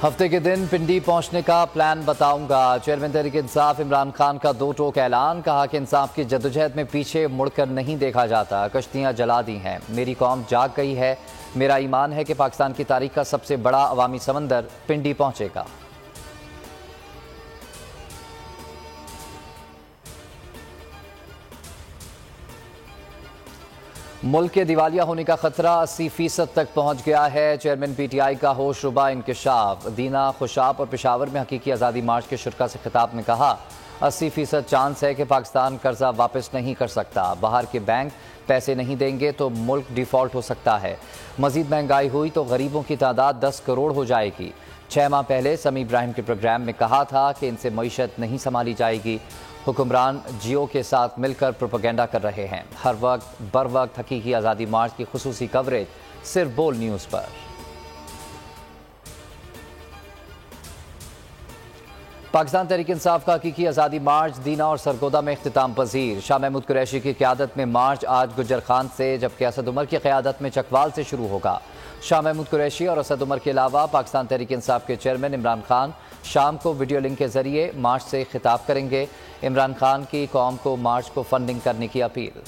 हफ्ते के दिन पिंडी पहुंचने का प्लान बताऊंगा। चेयरमैन तहरीक इंसाफ इमरान खान का दो टोक ऐलान। कहा कि इंसाफ की जद्दोजहद में पीछे मुड़कर नहीं देखा जाता। कश्तियां जला दी हैं, मेरी कौम जाग गई है। मेरा ईमान है कि पाकिस्तान की तारीख का सबसे बड़ा अवामी समंदर पिंडी पहुंचेगा। मुल्क के दिवालिया होने का खतरा 80% तक पहुंच गया है। चेयरमैन पीटीआई का होशरुबा इंकशाफ। दीना खुशाब और पेशावर में हकीकी आज़ादी मार्च के शुरा से खिताब में कहा 80% चांस है कि पाकिस्तान कर्जा वापस नहीं कर सकता। बाहर के बैंक पैसे नहीं देंगे तो मुल्क डिफॉल्ट हो सकता है। मजीद महंगाई हुई तो गरीबों की तादाद 10 करोड़ हो जाएगी। 6 माह पहले समी इब्राहिम के प्रोग्राम में कहा था कि इनसे मईशत नहीं संभाली जाएगी। हुक्मरान जियो के साथ मिलकर प्रोपेगेंडा कर रहे हैं। हर वक्त बर वक्त हकीकी आज़ादी मार्च की खुसूसी कवरेज सिर्फ बोल न्यूज़ पर। पाकिस्तान तहरीक इंसाफ का हकीकी आज़ादी मार्च दीना और सरगोदा में इख्तिताम पजीर। शाह महमूद कुरैशी की क़यादत में मार्च आज गुज्जर खान से, जबकि असद उमर की क़यादत में चकवाल से शुरू होगा। शाह महमूद कुरैशी और असद उमर के अलावा पाकिस्तान तहरीक इंसाफ के चेयरमैन इमरान खान शाम को वीडियो लिंक के जरिए मार्च से खिताब करेंगे। इमरान खान की कौम को मार्च को फंडिंग करने की अपील।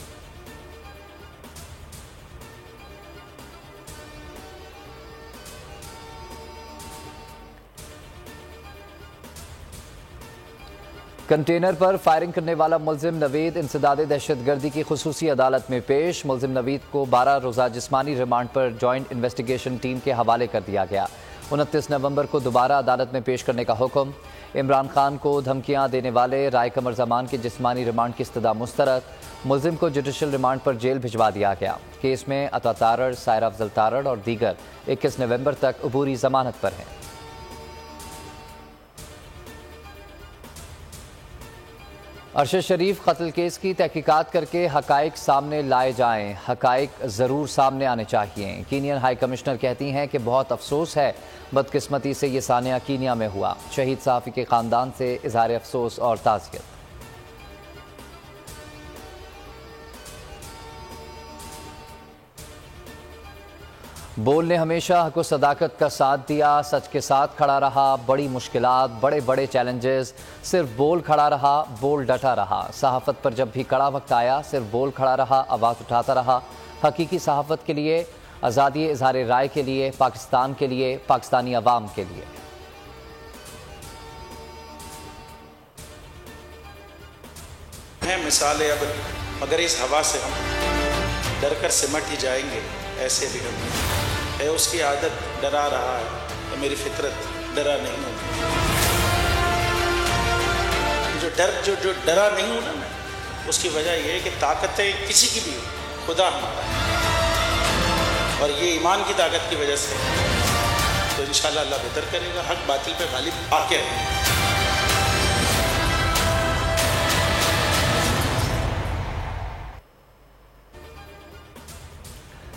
कंटेनर पर फायरिंग करने वाला मुलजिम नवीद इंसदाद दहशतगर्दी की खुसूसी अदालत में पेश। मुलजिम नवीद को 12 रोज़ा जिस्मानी रिमांड पर जॉइंट इन्वेस्टिगेशन टीम के हवाले कर दिया गया। 29 नवंबर को दोबारा अदालत में पेश करने का हुक्म। इमरान खान को धमकियां देने वाले राय कमर जमान के जिस्मानी रिमांड की इस्तदा मुस्तरद। मुलजिम को जुडिशल रिमांड पर जेल भिजवा दिया गया। केस में अता तारड़, सायरा अफजल तारड़ और दीगर 21 नवंबर तक अबूरी जमानत पर हैं। अरशद शरीफ कत्ल केस की तहकीकात करके हकाइक सामने लाए जाएं। हकाइक ज़रूर सामने आने चाहिए। कीनियन हाई कमिश्नर कहती हैं कि बहुत अफसोस है, बदकिस्मती से ये सानिया कीनिया में हुआ। शहीद सहाफ़ी के ख़ानदान से इज़हार अफसोस और ताज़ियत। बोल ने हमेशा हक व सदाकत का साथ दिया, सच के साथ खड़ा रहा। बड़ी मुश्किलात, बड़े बड़े चैलेंजेस, सिर्फ बोल खड़ा रहा, बोल डटा रहा। सहाफ़त पर जब भी कड़ा वक्त आया, सिर्फ बोल खड़ा रहा, आवाज़ उठाता रहा। हकीकी सहाफ़त के लिए, आज़ादी इज़हार राय के लिए, पाकिस्तान के लिए, पाकिस्तानी अवाम के लिए। है मिसालें अब मगर इस हवा से हम डर कर सिमट ही जाएंगे। ऐसे भी हम है उसकी आदत डरा रहा है, तो मेरी फितरत डरा नहीं हूँ। जो डरा नहीं हूँ ना मैं, उसकी वजह यह है कि ताकतें किसी की भी हो, खुदा हमारा है। और ये ईमान की ताकत की वजह से तो इंशाल्लाह अल्लाह बेहतर करेगा। हक बातिल पे गालिब आके रहेगा।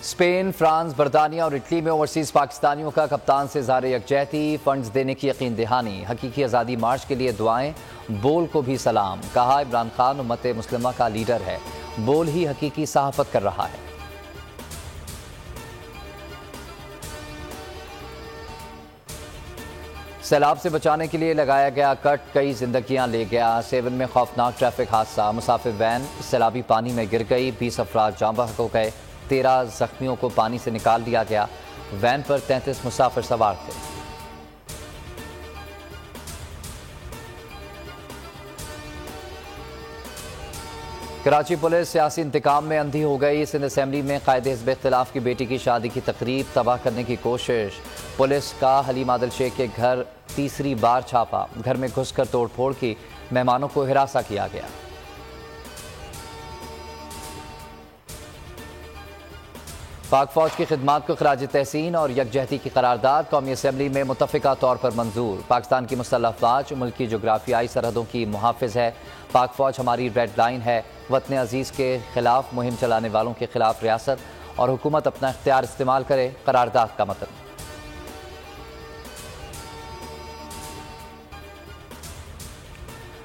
स्पेन, फ्रांस, बरतानिया और इटली में ओवरसीज़ पाकिस्तानियों का कप्तान से इज़हार यकजहती। फंड्स देने की यकीन दहानी। हकीकी आज़ादी मार्च के लिए दुआएं। बोल को भी सलाम। कहा इमरान खान उम्मत मुस्लिमा का लीडर है, बोल ही हकीकी सहाफ़त कर रहा है। सैलाब से बचाने के लिए लगाया गया कट कई जिंदगियां ले गया। सेवन में खौफनाक ट्रैफिक हादसा। मुसाफिर वैन सैलाबी पानी में गिर गई। 20 अफराद जाँ बहक हो गए। 13 जख्मियों को पानी से निकाल दिया गया। वैन पर 33 मुसाफिर सवार थे। कराची पुलिस सियासी इंतकाम में अंधी हो गई। सिंध असेंबली में कायद हिज़्ब इख्तिलाफ की बेटी की शादी की तकरीब तबाह करने की कोशिश। पुलिस का हलीम आदिल शेख के घर तीसरी बार छापा। घर में घुसकर तोड़फोड़ की। मेहमानों को हिरासा किया गया। पाक फौज की खिदमात को खराज तहसीन और यकजहती की करारदाद कौमी असम्बली में मुतफ़िका तौर पर मंजूर। पाकिस्तान की मुसल्लह अफ़वाज मुल्क की जोग्राफियाई सरहदों की मुहाफ़िज़ है। पाक फौज हमारी रेड लाइन है। वतन अजीज़ के खिलाफ मुहिम चलाने वालों के खिलाफ रियासत और हुकूमत अपना इख्तियार इस्तेमाल करे। करारदाद का मतन।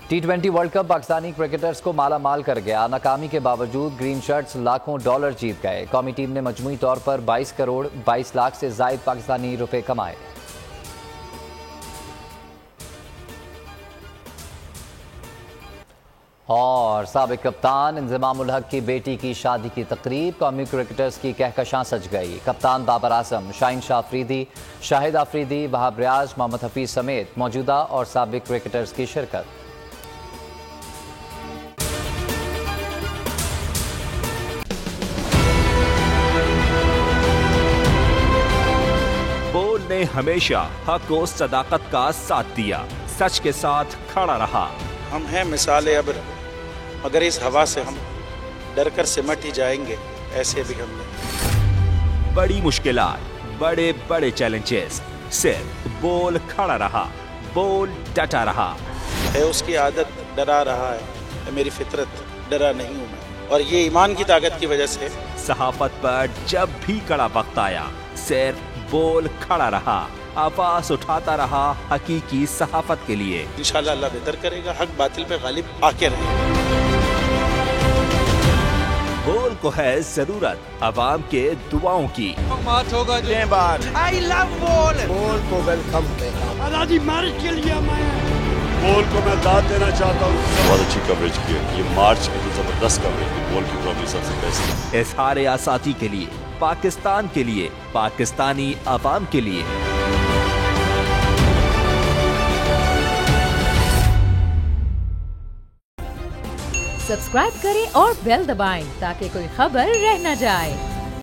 T20 world cup Pakistani cricketers को माला माल कर गया। नाकामी के बावजूद ग्रीन शर्ट्स लाखों डॉलर जीत गए। कौमी टीम ने मजमूई तौर पर 22 करोड़ 22 लाख से जायद पाकिस्तानी रुपए कमाए। और साबिक कप्तान इंज़माम उल हक की बेटी की शादी की तकरीब, कौमी क्रिकेटर्स की कहकशां सज गई। कप्तान बाबर आजम, शाहीन शाह अफरीदी, शाहिद अफरीदी, वहाब रियाज, मोहम्मद हफीज समेत मौजूदा और साबिक क्रिकेटर्स की शिरकत। बोल ने हमेशा हक और सदाकत का साथ दिया, सच के साथ खड़ा रहा। हम हैं मिसाल अब्र, मगर इस हवा से हम डर कर सिमट ही जाएंगे, ऐसे भी हमने। बड़ी मुश्किलात, बड़े बड़े चैलेंजेस, सिर्फ बोल खड़ा रहा, बोल डटा रहा। है उसकी आदत डरा रहा है, मेरी फितरत डरा नहीं हूँ मैं, और ये ईमान की ताकत की वजह से। सहाफत पर जब भी कड़ा वक्त आया, सिर्फ बोल खड़ा रहा, आवाज उठाता रहा हकीकी सहाफत के लिए। इंशाल्लाह अल्लाह बेहतर करेगा, हक बातिल पे गालिब आके रहेगा। बोल को है जरूरत अवाम के दुआओं की। आई लव बोल। बोल को वेलकम कहता आजादी मार्च के लिए मैं बोल को मैं दाद देना चाहता हूँ। बहुत अच्छी कवरेज की है, ये मार्च की तो जबरदस्त कवरेज है, बोल की प्रॉब्लम सबसे बेस्ट। इज़हार आसादी के लिए, पाकिस्तान के लिए, पाकिस्तानी अवाम के लिए। सब्सक्राइब करें और बेल दबाएं ताकि कोई खबर रह न जाए।